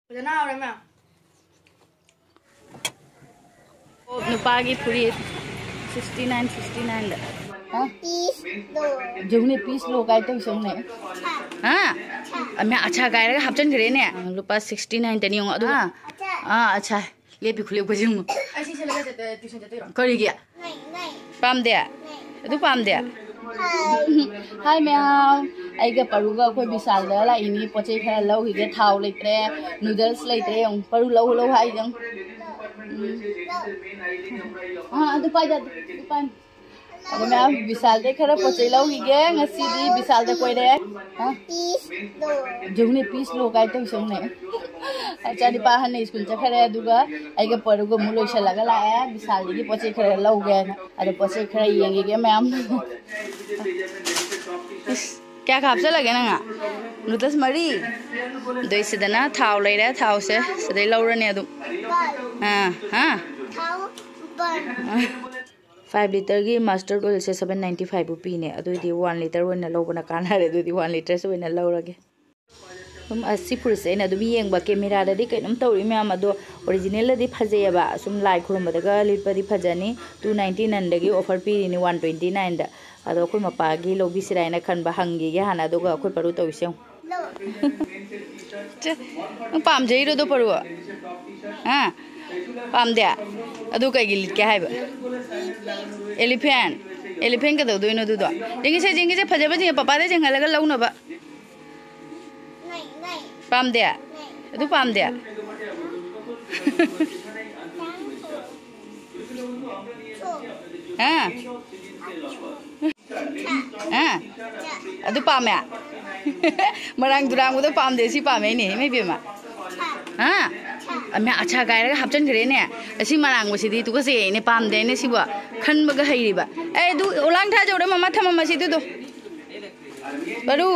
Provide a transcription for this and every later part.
Nupagi puri 69 69 jungni piece lo kai to song ne ha amya acha gai ra hapchankhare ne lupa 69 tani ong adu acha lepi khule ko jing asi se laga tuition jate ro kari gi pam de adu pam de hi meow aiga paruga koi bisal da la ini poche khara lau hi ge thau leitre noodles leitre ong paru lau lau hai jang adu pai da pan adu meow bisal de khara poche lau hi ge ngasi di bisal da koi de jungni piece lo kai to song ne acha di pa han ne school cha khare aduga aiga paruga mu loi sala ga la bisal di poche khara lau ge adu poche khara yeng ge meow क्या खापसे लगे ना noodles मरी दो सिदना थाव ले रहा थाव से सदै लौरने अदुम हां 5 लीटर की मास्टर ऑयल से 795 रुपी ने अदुदी 1 लीटर वना लौबना कानारे अदुदी 1 लीटर से वना लौरगे तुम 80 फुर से ना दुबी येंगबा कैमरा ददी कैनम तौरी मैम अदो ओरिजिनल ददी फजेबा सुम लाइ खुरमदगा लिपदी फजनी 299 दगी ऑफर पीरिनी 129 दा अदो अखोय मपागी लोबी सिरायना खनबा हंगी गे हाना दोगा अखोय परू तौसें पाम जइरो दो परू हां पाम दे अदो कैगी लिट के हाइबा एलिफेंट का दो दोइनो दुदो जिंगी से फजेबा जिंग पापा दे जिंग लगा लौनबा पाम दे अदो पाम दे हां अदु पामे मरांग दुरांग उदो पाम दे सी पामे ने मै बेमा हां अम्या अच्छा गायरा हपचनखरे ने असि मरांग बसिदी तुगा से ने पाम दे ने सिबो खनबगा हैरिबा ए दु ओलांग था जोरे ममा थमम मसि दु बरु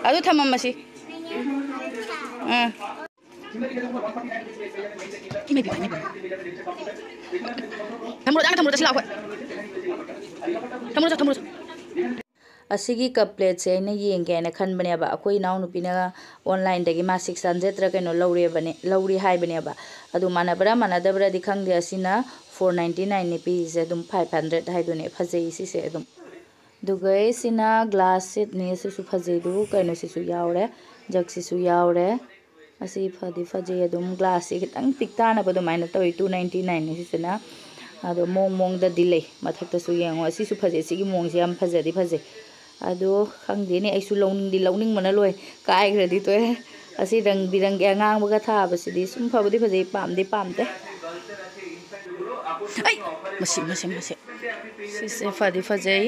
अदु थमम मसि इमे बि थमरो तसला खो थमरो असिगी कप प्लेट से ने येंगे ने खनबने बा अखोई नाउ नुपिना ऑनलाइन दगी मा 600 कनो लौरे बने लौरी हाय बने बा अदु मानबरा मानदबरा दि खंगदे असिना 499 ने पी से दुम 500 हाय दुने फजेई सि से दुम दुगै सिना ग्लास सेट ने से फजे दु कनो से सु यावरे जग से सु यावरे असि फदि फजे दुम ग्लास से खितंग पिकता ना बदो माइना तोय 299 ने सिना अदो मोंग द दिले मथक सु येंगो असि सु फजे सिगी मोंग से हम फजे फजे अदो खंगदेने ऐसु लौनिंग मना लोय कायग्रदि तो असि रंग बिरंग के अंगांगबगा थाबसिदि सुम फबदि फजे पामदे आई मसे सिसे फदि फजे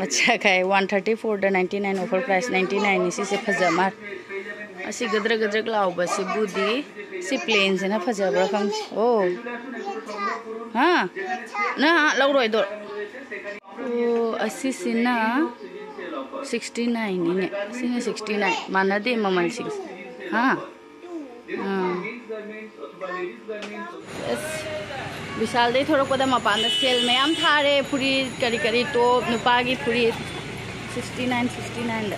अच्छा काय 134 द 99 ऑफर प्राइस 99 नि सिसे फजा मार असि गद्र लाउबा सि बुदी सि प्लेन से ना फजाबरा खंग ओ हां ना लौरोय दो असिसिना 69 ने सिना 69 मानदे ममन 6 हां विशाल दे थोड़ा पदा मपान सेल मयाम थारे पुरी करी टॉप नुपागी पुरी 69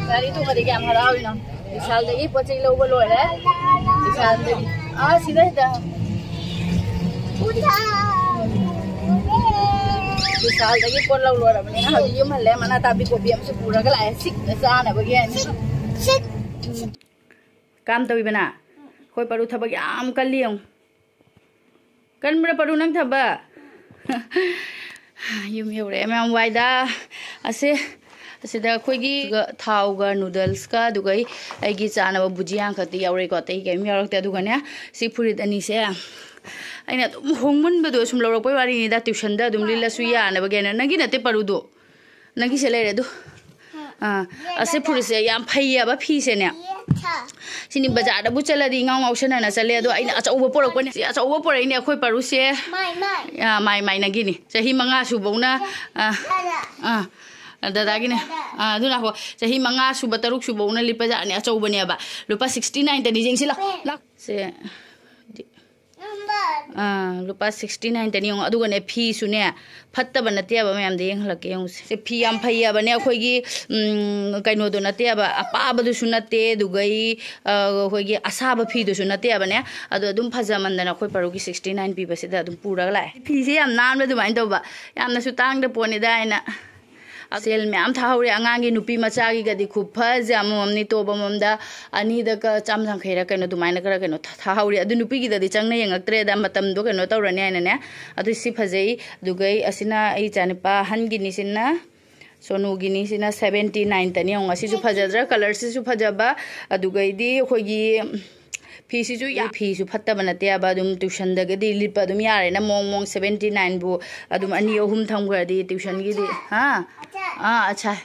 गाड़ी तो कदी क्या हराव ना विशाल दे पोचे लोग लोरे विशाल दे सीधा विशाल दे पोल लोरा बने ना हजि युम हल्ले मना ताबी कोबी हम से पूरा गला सिक जाना बगे काम तवी बना कोई परू थबक याम कलियम कनबरा परू नंग थबा युम योरे मैम वाइदा असे असिदा खोगी थाउगा नूडल्स का दुगई आइगी चाना बुजिया खति यावरे को तै गेम यारकते दुगने सि फुरित अनि से आइना तुम होंगमन बदो सुम लौरक पय वारी नि दा ट्यूशन दा दुम लिलसु याना बगेना नगी नते परुदो नगी से लेरे दो असे फुरि से याम फैयाबा फी से ने सिनी बाजार दा बु चलदी गांव गावसना ना चले दो आइना अचौबो पोरकपने सि अचौबो पोरैने अखोय परू से माई नगी नि चही 5 सुबौना दादागी ने अदुना हो चही 5 सुब 6 सुबौना लिपजाने अचौबनेबा लुपा 69 तनी जेंगसि ला से lupa 69 tani yung adu ne phi su ne phatta ba natia ba mayam de yang halak yung se phi am phaiya ba ne khoi gi kaino do natia ba apa ba du su nate du gai khoi gi asa ba phi du su natia ba ne adu dum phaja man dana khoi paru gi 69 pi ba se da dum pura lai phi se yam nan ba du main do ba yam na su tang de poni da ina sel ma'am थाउरे आंगांगी नुपी मचागी गदी खूब fudge अममनी तोब अममदा अनि the क चामजांखैरा कनो दुमाइना करा कनो थाउरे अदु नुपी गी ददी चंगना यंगक्त्रे दा मतम दो कनो तौरने आइना ने अदु सि फजै दुगै असिना आई चानिपा हनगी निसिना सोनू गिनी सिना 79 तनी अंग असि सु फजद्रा कलर सि सु फजबा अदुगै दी खोगी फीसु या फीसु फत्तब नते अब दुम ट्यूशन दगदी लिप दुम यारे ना मोंग मोंग 79 बु अदुम अनि अहुम थमगदी ट्यूशन गी दी हां अच्छा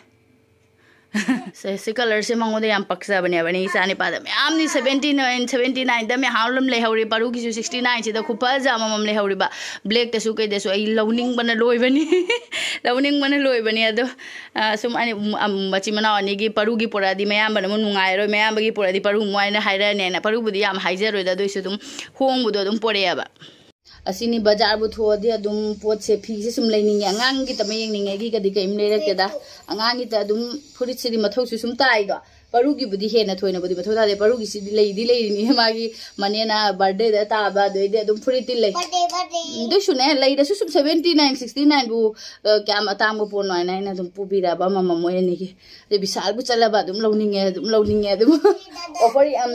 से कलर से मंगोदे याम पक्सा बने बने इसानी पाद में आमनी 79 द में हावलम ले हौरी पारू की 69 से द खुपा जामम ले हौरी बा ब्लैक तसु कै देसु आई लवनिंग बना लोय बनी लवनिंग बना लोय बनी अदो सुम अनि बची मना अनि की पारू की पोरादी मयाम बन नुंगाय रो मयाम बगी पोरादी पारू मोयना हाइरा ने ना पारू बुदी याम हाइजर रोय द दोइसु दुम होंग बुदो दुम पोरे याबा असिनी बाजार बु थोदि अदुम पोत से फी से सुम लेनिंगे अंगांग की तमे येंनिंगे की कदी कइम लेरकेदा अंगांग की त अदुम फुरित सिरि मथौ सु सुम ताइ दो परुगी बुदी हेना थोइना बुदी मथौ तादे परुगी सिदि लेइनि मागी मनेना बर्थडे दा ताबा दोइदे अदुम फुरिति ले दु सुने लेइदा सु सुम 79 69 बु क्याम अतांग बु पोन नाइ नाइ अदुम पुबिरा बा मम मोयनि की जे विशाल बु चलबा अदुम लौनिंगे अदुम ऑफर याम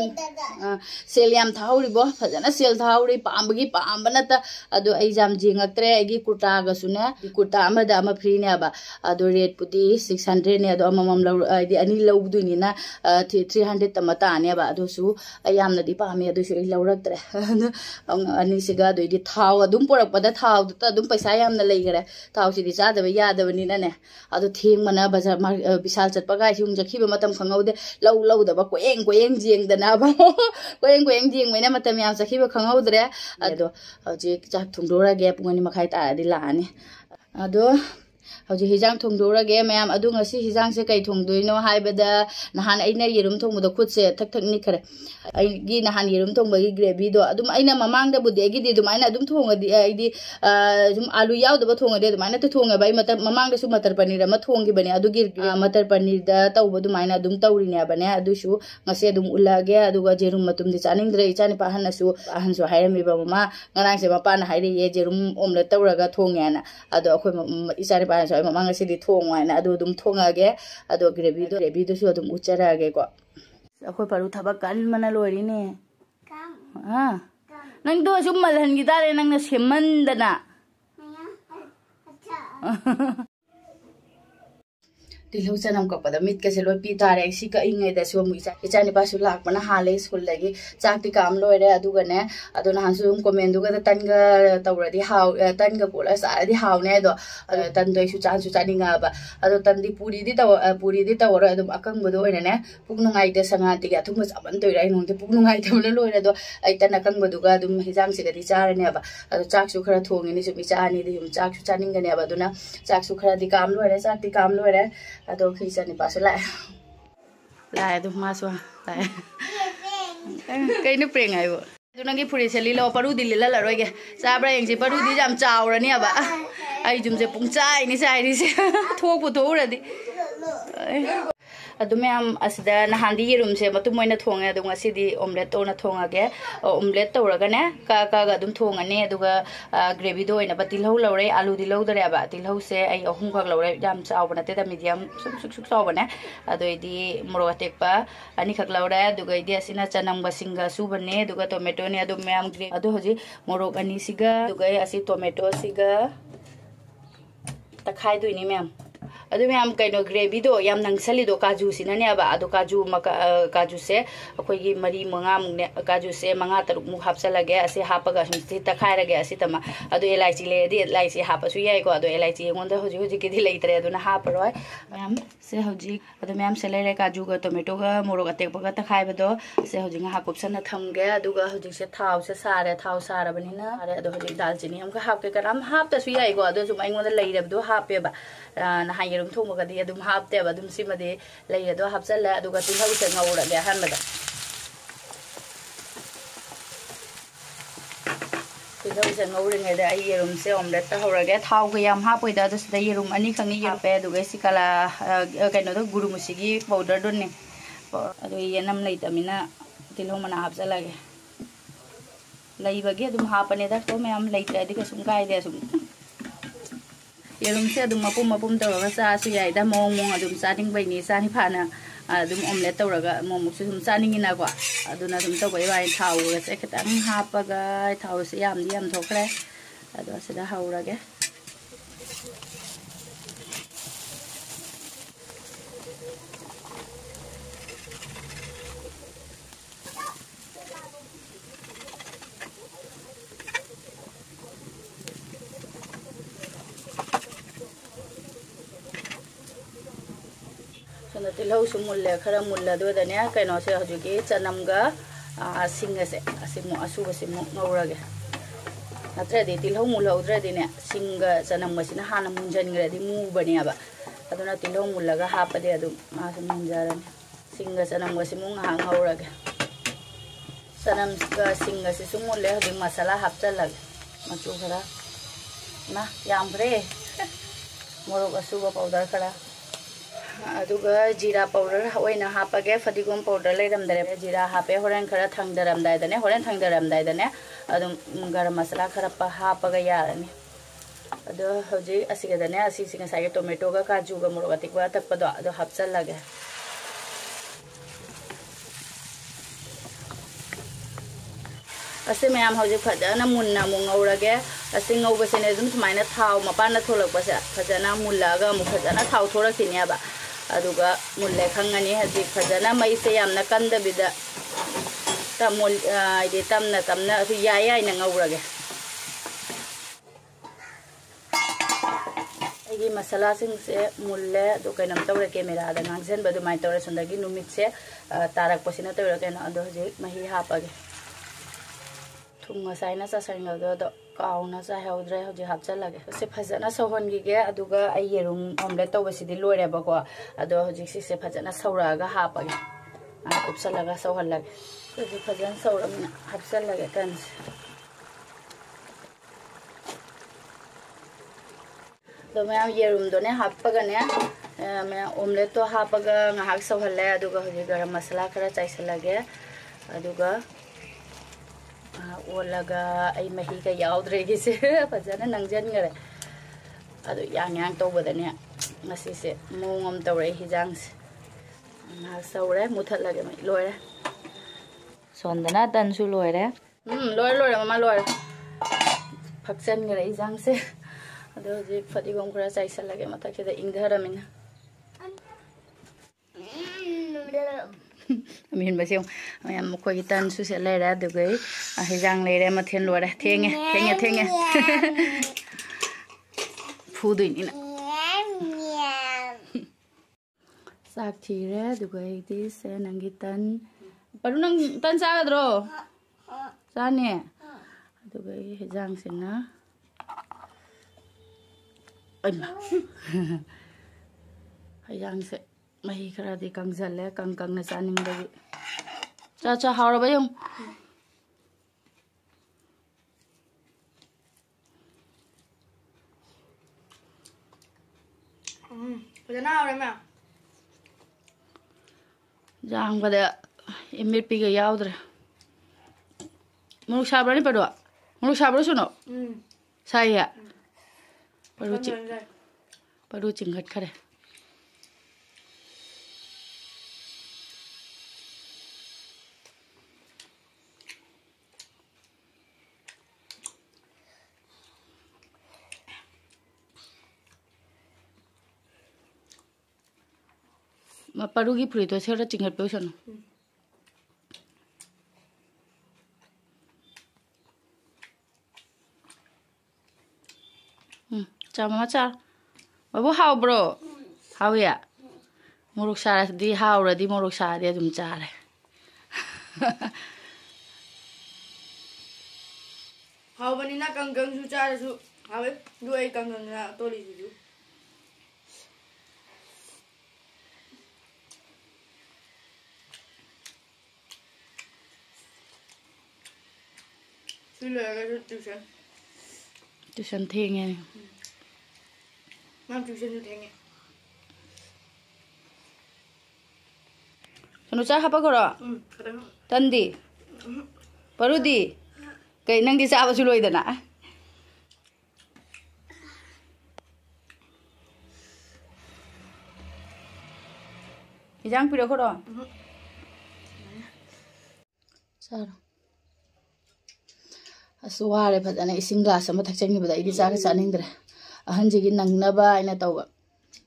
सेल याम थाउरि बो फजना सेल थाउरि पामबगी पामबना त अदु एग्जाम जिंगक्त्रे आगी कुर्ता गसुने कुर्ता अमदा अम फ्री ने बा अदु रेट पुति 600 ने अदु अमम लौ आदि अनि लौबदुनि ना 300 तमता ने बा अदु सु याम नदि पामे अदु सु लौरक्त्रे अनि सिगा दोइदि थाव अदुम पोरकपदा थाव त अदुम पैसा याम न लेगरे थाव सिदि चादब यादबनि ने अदु थेंग मना बाजार विशाल चटपा गाय सुंग जखिबा मतम खंगौदे लौ दबा कोएंग जिंगदना बा कोएंग जिंग मैना मतम याम जखिबा खंगौद्रे अदो जे चाक थुंदोरागे पुंगनि मखाइ तादि लानी अदो हौजी हिजांग थोंदोरागे मैम अदु ngasi हिजांग से कै थोंदोइनो हाइबदा नहान आइना येरुम थोंबदो खुद से थक थक निखरे आइगी नहान येरुम थोंबगी ग्रेवी दो अदुम आइना ममांग दा बुदे गी दि दुमाइना अदुम थोंगदी आइदी जुम आलू यावदबा थोंगदे दुमाइना तो थोंगा बाई मत ममांग दसु मटर पनीर म थोंगी बने अदु गिर मटर पनीर दा तौबो दुमाइना अदुम तौरिने बने अदुसु ngasi अदुम उलागे अदुगा जेरुम मतुम दि चानिंगद्रे इचानि पाहनसु आहनसु हायरमिबा mama ngaraang se mapana haire ye jerum omelette tawraga thongena ado akhoi इचानि पाहनसु ममांग से थोंग वाइना अदु दुम थोंगागे अदो ग्रेवी दो सु अदुम उचरागे को अखोय पारु थबक कल मना लोरिने हां नंग दो सुम मलहन गी तारे नंग न सेमंदना अच्छा तिलौ चनम कपदा मिट के से लोय पी तारे सी का इंगे द सु मुइचा इचानि पासु लाकपना हाले स्कूल लगी चाकती काम लोयरे अदुगने अदु नहान सु कमेंट दुगा तनगा तौरदी हाउ तनगा पोला सादी हाउने दो तन दोइ सु चानिंगा बा अदु तनदी पूरी दी तवर अदु अकंग बदो ओइने पुक नुंगाइ दे संगाति गा थुम जाबन तोइरा इनोंते पुक नुंगाइ थमले लोयरे दो ai tan अकंग बदुगा दुम हिजांग से गदी चारने बा अदु चाक सु खरा थोंगिनि सु मिचानि दि हुम चाक सु चानिंगने बा दुना चाक सु खरा दि काम लोयरे चाक दि काम लोयरे अदो खिसनि पासु लाए दु मासु लाए कइनु प्रेंग आइबो दु नंगी फुरि सेली लो परू दिल्ली ला रोगे चाब्रा यंगसे परू दि जाम चावरनी अब आई जुमसे पुंगचाइ नि चाइरि से थोक पुथोरदि अदु मैम असिदा नहांदी येरुम से मतु मोइना थोंगे अदु ngasi omelette तोना थोंगागे omelette तौरगने का अदुम थोंगने अदुगा ग्रेवी दो ओइना बतिलौ लौरे आलू दि लौदरे बा तिलौ से आई अहुम खक लौरे जाम चावबना ते मीडियम सुक चावबने अदु इदि मोरो टेकपा अनि खक लौरे अदुगा इदि असिना चनंग बसिंगा सुबने अदुगा टोमेटो ने अदु मैम ग्रे अदु होजि मोरो अनि सिगा अदुगा असि टोमेटो सिगा तखाइ दुइनि मैम अदु मैम कइनो ग्रेवी दो याम नंगसली दो काजू सिनाने अब अदु काजू से अखोई मरी मंगा मुने काजू से मंगा तरुक मु हापसलगे असे हापगा सुमति तखाइरगे असे तमा अदु एलाइची ले दि एलाइची हापसु याइ को अदु एलाइची एंगोंदा होजि कि दि लेइतरे अदुना हापरोय मैम से होजि अदु मैम से लेरे काजू गा टोमेटो गा मोरोग अतेकपगा तखाइबदो से होजि nga हापसना थमगे अदुगा होजि से थाव से सारे थाव सारबनिना अरे अदु होजि दालचिनी हमका हापके कराम हापतसु याइ को अदु सुम एंगोंदा लेइरबदो हापेबा ना हायरुम थोंगदी अदुम हापते अदुम सिमदे लेयदो हापचला अदुगा तिलौ से ngौरगे हनबदा ꯇꯤꯜꯍꯧ ꯁꯦ ꯉꯧꯔꯤꯉꯩꯗ ꯑꯩ ꯌꯦꯔꯨꯝꯁꯦ ꯑꯣꯝꯂꯦꯠ ꯇꯧꯍꯧꯔꯒꯦ ꯊꯥꯎꯒ ꯌꯥꯝ ꯍꯥꯞꯄꯣꯏꯗ ꯑꯗꯨ ꯁꯤꯗ ꯌꯦꯔꯨꯝ ꯑꯅꯤ ꯈꯪꯅꯤ ꯍꯥꯞꯄꯦ ꯑꯗꯨꯒ ꯁꯤ ꯀꯂꯥ ꯀꯩꯅꯣꯗꯣ ꯒꯨꯔꯨꯃꯨꯁꯤꯒꯤ ꯄꯥꯎꯗꯔꯗꯨꯅꯦ ꯑꯗꯨ ꯌꯦꯅꯝ ꯂꯩꯇꯃꯤꯅ ꯇꯤꯜꯍꯧ ꯃꯅꯥ ꯍꯥꯞꯆꯜꯂꯒꯦ ꯂꯩꯕꯒꯤ ꯑꯗꯨꯝ ꯍꯥꯞꯄꯅꯦꯗ ꯇꯣ ꯃꯌꯥꯝ ꯂꯩꯇ꯭ꯔꯗꯤ ꯀꯩꯁꯨꯝ ꯀꯥꯏꯗꯦ ꯑꯁꯨꯝ ꯌꯦꯔꯨꯝꯁꯦ ꯑꯗꯨꯝ ꯃꯄꯨꯝ ꯃꯄꯨꯝ ꯇꯧꯔꯒ ꯆꯥꯁꯨ ꯌꯥꯏꯗ ꯃꯑꯣꯡ ꯑꯗꯨꯝ ꯆꯥꯅꯤꯡꯕꯩꯅꯤ ꯆꯥꯅꯤ ꯐꯥꯅ ꯑꯗꯨꯝ ꯑꯣꯝꯂꯦꯠ ꯇꯧꯔꯒ ꯑꯃꯨꯛꯁꯨ ꯑꯗꯨꯝ ꯆꯥꯅꯤꯡꯉꯤꯅꯀꯣ ꯑꯗꯨꯅ ꯑꯗꯨꯝ ꯇꯧꯕꯩ ꯋꯥꯅꯤ ꯊꯥꯎꯒꯁꯦ ꯈꯤꯇꯪ ꯍꯥꯞꯄꯒ ꯊꯥꯎꯁꯦ ꯌꯥꯝꯗꯤ ꯌꯥꯝꯊꯣꯛꯈ꯭ꯔꯦ ꯑꯗꯣ ꯁꯤꯗ ꯍꯧꯔꯒꯦ ꯁꯣꯝꯗ ꯇꯤꯜꯍꯧꯁꯨ ꯃꯨꯜꯂꯦ ꯈꯔ ꯃꯨꯜꯂꯗꯣꯏꯗꯅꯦ ꯀꯩꯅꯣꯁꯦ ꯍꯧꯖꯤꯛꯀꯤ ꯆꯅꯝꯒ ꯁꯤꯡꯒꯁꯦ ꯑꯁꯤꯃꯨꯛ ꯑꯁꯨꯕꯁꯤꯃꯨꯛ ꯉꯧꯔꯒꯦ ꯅꯠꯇ꯭ꯔꯗꯤ ꯇꯤꯜꯍꯧ ꯃꯨꯜꯍꯧꯗ꯭ꯔꯗꯤꯅꯦ ꯁꯤꯡꯒ ꯆꯅꯝꯒꯁꯤꯅ ꯍꯥꯟꯅ ꯃꯨꯟꯖꯟꯈ꯭ꯔꯗꯤ ꯃꯨꯕꯅꯦꯕ ꯑꯗꯨꯅ ꯇꯤꯜꯍꯧ ꯃꯨꯜꯂꯒ ꯍꯥꯞꯄꯗꯤ ꯑꯗꯨꯝ ꯃꯥꯁꯨ ꯃꯨꯟꯖꯔꯅꯤ ꯁꯤꯡꯒ ꯆꯅꯝꯒꯁꯤꯃꯨꯛ ꯉꯥꯏꯍꯥꯛ ꯉꯧꯔꯒꯦ ꯆꯅꯝꯒ ꯁꯤꯡꯒꯁꯤꯁꯨ ꯃꯨꯜꯂꯦ ꯍꯧꯖꯤꯛ ꯃꯁꯥꯂꯥ ꯍꯥꯞꯆꯜꯂꯒꯦ ꯃꯆꯨ ꯈꯔ ꯌꯥꯝꯈ꯭ꯔꯦ ꯃꯣꯔꯣꯛ ꯑꯁꯨꯕ ꯄꯥꯎꯗꯔ ꯈꯔ ꯑꯗꯨꯒ ꯖꯤꯔꯥ ꯄꯥꯎꯗꯔ ꯑꯣꯏꯅ ꯍꯥꯞꯄꯒꯦ ꯐꯗꯤꯒꯣꯝ ꯄꯥꯎꯗꯔ ꯂꯩꯔꯝꯗ꯭ꯔꯦ ꯖꯤꯔꯥ ꯍꯥꯞꯄꯦ ꯍꯣꯔꯦꯟ ꯈꯔ ꯊꯥꯡꯗꯔꯝꯗꯥꯏꯗꯅꯦ ꯑꯗꯨꯝ ꯒꯔꯝ ꯃꯁꯥꯂꯥ ꯈꯔ ꯍꯥꯞꯄꯒ ꯌꯥꯔꯅꯤ ꯑꯗꯣ ꯍꯧꯖꯤꯛ ꯑꯁꯤꯒꯗꯅꯦ ꯑꯁꯤꯁꯤ ꯉꯁꯥꯏꯒꯤ ꯇꯣꯃꯦꯇꯣꯒ ꯀꯥꯖꯨꯒ ꯃꯣꯔꯣꯛ ꯑꯇꯦꯛꯄ ꯑꯇꯛꯄꯗꯣ ꯑꯗꯣ ꯍꯥꯞꯆꯜꯂꯒꯦ ꯑꯁꯤ ꯃꯌꯥꯝ ꯍꯧꯖꯤꯛ ꯐꯖꯅ ꯃꯨꯟꯅ ꯑꯃꯨꯛ ꯉꯧꯔꯒꯦ ꯑꯁꯤ ꯉꯧꯕꯁꯤꯅꯦ ꯑꯗꯨꯝ ꯁꯨꯃꯥꯏꯅ ꯊꯥꯎ ꯃꯄꯥꯟꯗ ꯊꯣꯛꯂꯛꯄꯁꯦ ꯐꯖꯅ ꯃꯨꯜꯂꯛꯑꯒ ꯑꯃꯨꯛ ꯐꯖꯅ ꯊꯥꯎ ꯊꯣꯛꯂꯛꯈꯤꯅꯦꯕ ꯑꯗꯨꯒ ꯃꯨꯜꯂꯦ ꯈꯪꯉꯅꯤ ꯍꯧꯖꯤꯛ ꯐꯖꯅ ꯃꯩꯁꯦ ꯌꯥꯝꯅ ꯀꯟꯗꯕꯤꯗ ꯍꯥꯏꯗꯤ ꯇꯞꯅ ꯇꯞꯅ ꯌꯥꯏꯅ ꯉꯧꯔꯒꯦ ꯑꯩꯒꯤ ꯃꯁꯥꯂꯥꯁꯤꯡꯁꯦ ꯃꯨꯜꯂꯦ ꯑꯗꯨ ꯀꯩꯅꯣꯝ ꯇꯧꯔꯦ ꯀꯦꯃꯦꯔꯥꯗ ꯉꯥꯡꯁꯤꯟꯕ ꯑꯗꯨꯃꯥꯏꯅ ꯇꯧꯔꯦ ꯁꯣꯝꯗꯒꯤ ꯅꯨꯃꯤꯠꯁꯦ ꯇꯥꯔꯛꯄꯁꯤꯅ ꯇꯧꯔ ꯀꯩꯅꯣ ꯑꯗꯣ ꯍꯧꯖꯤꯛ ꯃꯍꯤ ꯍꯥꯞꯄꯒꯦ ꯊꯨꯝ ꯉꯁꯥꯏꯅ ꯆꯥꯁꯟꯈ꯭ꯔꯕꯗꯣ ꯀꯥꯎꯅ ꯆꯥꯏꯍꯧꯗ꯭ꯔꯦ ꯍꯧꯖꯤꯛ ꯍꯥꯞꯆꯜꯂꯒꯦ ꯁꯤ ꯐꯖꯅ ꯁꯧꯍꯟꯈꯤꯒꯦ ꯑꯗꯨꯒ ꯑꯩ ꯌꯦꯔꯨꯝ ꯑꯣꯝꯂꯦꯠ ꯇꯧꯕꯁꯤꯗꯤ ꯂꯣꯏꯔꯦꯕꯀꯣ ꯑꯗꯣ ꯍꯧꯖꯤꯛ ꯁꯤꯁꯦ ꯐꯖꯅ ꯁꯧꯔꯛꯑꯒ ꯍꯥꯞꯄꯒꯦ ꯀꯨꯞꯁꯜꯂꯒ ꯁꯧꯍꯜꯂꯒꯦ ꯍꯧꯖꯤꯛ ꯐꯖꯅ ꯁꯧꯔꯕꯅꯤꯅ ꯍꯥꯞꯆꯜꯂꯒꯦ ꯀꯟꯁꯦ ꯑꯗꯣ ꯃꯌꯥꯝ ꯌꯦꯔꯨꯝꯗꯣꯅꯦ ꯍꯥꯞꯄꯒꯅꯦ ꯃꯌꯥꯝ ꯑꯣꯝꯂꯦꯠꯇꯣ ꯍꯥꯞꯄꯒ ꯉꯥꯏꯍꯥꯛ ꯁꯧꯍꯜꯂꯦ ꯑꯗꯨꯒ ꯍꯧꯖꯤꯛ ꯒꯔꯝ ꯃꯁꯥꯂꯥ ꯈꯔ ꯆꯥꯏꯁꯜꯂꯒꯦ ꯑꯗꯨꯒ ꯑꯣꯜꯂꯒ ꯑꯩ ꯃꯍꯤꯒ ꯌꯥꯎꯗ꯭ꯔꯦꯒꯤꯁꯦ ꯐꯖꯅ ꯅꯪꯁꯤꯟꯈꯔꯦ ꯑꯗꯨ ꯌꯥꯡ ꯇꯧꯕꯗꯅꯦ ꯉꯁꯤꯁꯦ ꯃꯑꯣꯡ ꯑꯃ ꯇꯧꯔꯛꯏ ꯍꯤꯟꯖꯥꯡꯁꯦ ꯉꯥꯏꯍꯥꯛ ꯁꯧꯔꯦ ꯃꯨꯊꯠꯂꯒꯦ ꯃꯩ ꯂꯣꯏꯔꯦ ꯁꯣꯟꯗꯅ ꯇꯟꯁꯨ ꯂꯣꯏꯔꯦ ꯂꯣꯏꯔꯦ ꯃꯃꯥ ꯂꯣꯏꯔꯦ ꯐꯛꯆꯟꯈꯔꯦ ꯍꯤꯟꯖꯥꯡꯁꯦ ꯑꯗꯣ ꯍꯧꯖꯤꯛ ꯐꯗꯤꯒꯣꯝ ꯈꯔ ꯆꯥꯏꯁꯜꯂꯒꯦ ꯃꯊꯛꯁꯤꯗ ꯏꯪꯊꯔꯃꯤꯅ ꯑꯃꯦꯟꯕꯁꯦ ꯃꯌꯥꯝ ꯃꯈꯣꯏꯒꯤ ꯇꯟꯁꯨ ꯁꯦꯠ ꯂꯩꯔꯦ ꯑꯗꯨꯒ ꯍꯤꯟꯖꯥꯡ ꯂꯩꯔꯦ ꯃꯊꯦꯜ ꯂꯣꯏꯔꯦ ꯊꯦꯡꯉꯦ ꯐꯨꯗꯣꯏꯅꯤꯅ ꯆꯥꯛ ꯊꯤꯔꯦ ꯑꯗꯨꯒ ꯑꯩꯗꯤ ꯁꯦ ꯅꯪꯒꯤ ꯇꯟ ꯄꯔꯨ ꯅꯪ ꯇꯟ ꯆꯥꯒꯗ꯭ꯔꯣ ꯆꯥꯅꯤ ꯑꯗꯨꯒ ꯑꯩ ꯍꯤꯟꯖꯥꯡꯁꯤꯅ ꯍꯤꯟꯖꯥꯡꯁꯦ ꯃꯍꯤ ꯈꯔꯗꯤ ꯀꯪꯁꯜꯂꯦ ꯀꯪꯅ ꯆꯥꯅꯤꯡꯕꯒꯤ ꯆꯥ ꯍꯥꯎꯔꯕ ꯌꯦꯡꯉꯨ ꯐꯖꯅ ꯍꯥꯎꯔꯦ ꯃꯌꯥꯝ ꯌꯥꯝꯕꯗ ꯏꯃꯤꯠꯄꯤꯒ ꯌꯥꯎꯗ꯭ꯔꯦ ꯃꯣꯔꯣꯛ ꯁꯥꯕ꯭ꯔꯅꯤ ꯄꯔꯣ ꯃꯣꯔꯣꯛ ꯁꯥꯕ꯭ꯔꯣ ꯁꯨꯅꯣ ꯁꯥꯏꯌꯦ ꯄꯔꯨ ꯆꯤꯡꯈꯠꯈꯔꯦ ꯄꯔꯨꯒꯤ ꯐꯨꯔꯤꯠꯇꯣ ꯁꯦꯔ ꯆꯤꯡꯈꯠꯄ ꯑꯣꯏꯁꯅꯨ ꯆꯥꯃ ꯆꯥ ꯕꯕꯨ ꯍꯥꯎꯕ꯭ꯔꯣ ꯍꯥꯎꯏ ꯃꯣꯔꯣꯛ ꯁꯥꯔꯗꯤ ꯍꯥꯎꯔꯗꯤ ꯃꯣꯔꯣꯛ ꯁꯥꯔꯗꯤ ꯑꯗꯨꯝ ꯆꯥꯔꯦ ꯍꯥꯎꯕꯅꯤꯅ ꯀꯪꯁꯨ ꯆꯥꯔꯁꯨ ꯍꯥꯎꯋꯦ ꯑꯗꯨ ꯑꯩ ꯀꯪꯅ ꯇꯣꯠꯂꯤꯁꯤꯁꯨ ꯁꯤ ꯂꯣꯏꯔꯒꯁꯨ tuition tuition thenge Mam tuition tu thenge. sonu cha hapa koro Kadang. tandi parudi kai nang di cha ba su loi da na Ijang piro koro Saro Asware phadana ising glass ama thakchangi bada idi cha ka chaningdre ahanjigi nangnaba ina tawba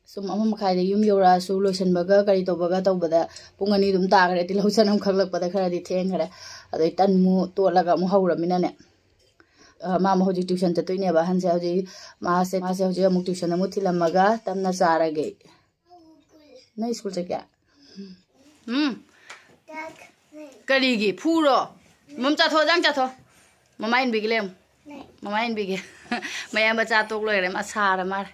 sum ama makhai de yum yora su loisan baga kari to baga tawbada pungani dum ta gare ti lausanam khaglak pada khara di theng gare adoi tan mu to laga mu haura mina ne ma ma hoji tuition ta toine ba hanse hoji ma se hoji mu tuition mu thilamaga tamna chara ge na school cha kya kari gi phuro mum cha tho jang cha tho mama in bigilem mama in bigi mayam ba cha tok loi re ma sara mar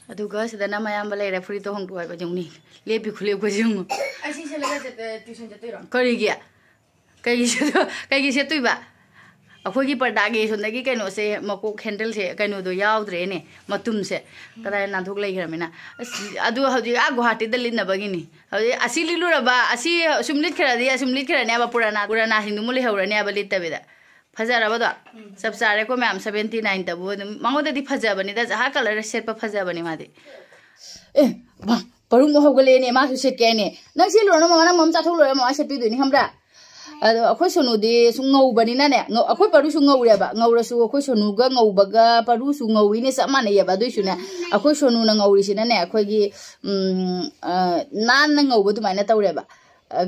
aduga sidana mayam ba lei re free to hong tu ba jungni lebi khule ko jung Asi se laga tuition jatoi ro. kari gi kai gi se tui ba akhoi gi parda gi sonda gi kaino se mako handle se kaino do yaudre ne matum se kada na thuk lei gramina adu hoji a guhati dalin na bagini hoji asi lilu raba asi sumlit khara dia sumlit khara ne ba purana hindu muli haurani aba litabida fajara ba do sab sare ko ma'am 79 tabu mango da di fajabani da ha color set pa fajabani ma di ba paru mo hogale ne ma su set ke ne nang si lo na ma na mom cha thuk lo ma set pi du ni hamra ado akhoi sonu de su ngau bani na ne akhoi paru su ngau re ba ngau ra su akhoi sonu ga ngau ba ga paru su ngau ni sa ma ne ya ba doi su ne akhoi sonu na ngau ri si na ne akhoi gi nan na ngau ba du mai na taw re ba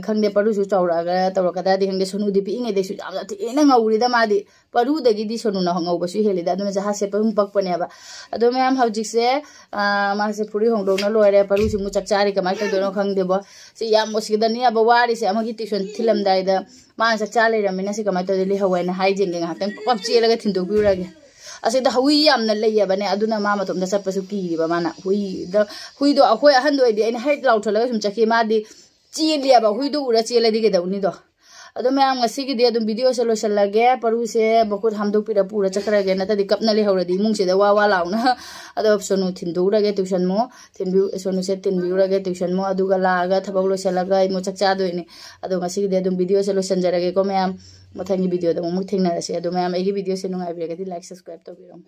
khangde paru su chawra ga tawra ka da di khangde sonu di pi nge de su jam da ti na ngau ri da ma di paru da gi di sonu na ngau ba su heli da du ja ha se pa hum pak pa ne ba ado me am hawjik se ma se puri hong do na lo re paru su mu chak chari ka ma ta do no khangde ba si yam mo si da ni ba wari se amagi tuition thilam dai da ma sa chale ra mina si ka ma ta li hawai na hai jing nga tang pap che la ga thin do bi ra ge ase da hui yam na lei ba ne aduna ma ma tom da sap pa su ki ba ma na hui do akhoi ahan do di ai hai lau thola sum chaki ma di chi liya ba hui do ura che la di ge da uni do ado me am ngasi gi de adum video se lo shala ge paru se bakut ham do pira pura chakra ge na ta di kap na li haura di mung se da wa law na ado sonu thin do ra ge tuition mo thin bi sonu se tin bi ra ge tuition mo adu ga la ga thabak lo shala ga mo chak cha do ni ado ngasi gi de adum video se lo sanjara ge ko me am mathangi video da mo thingna ra se ado me am egi video se nungai bi ga di like subscribe to bi rom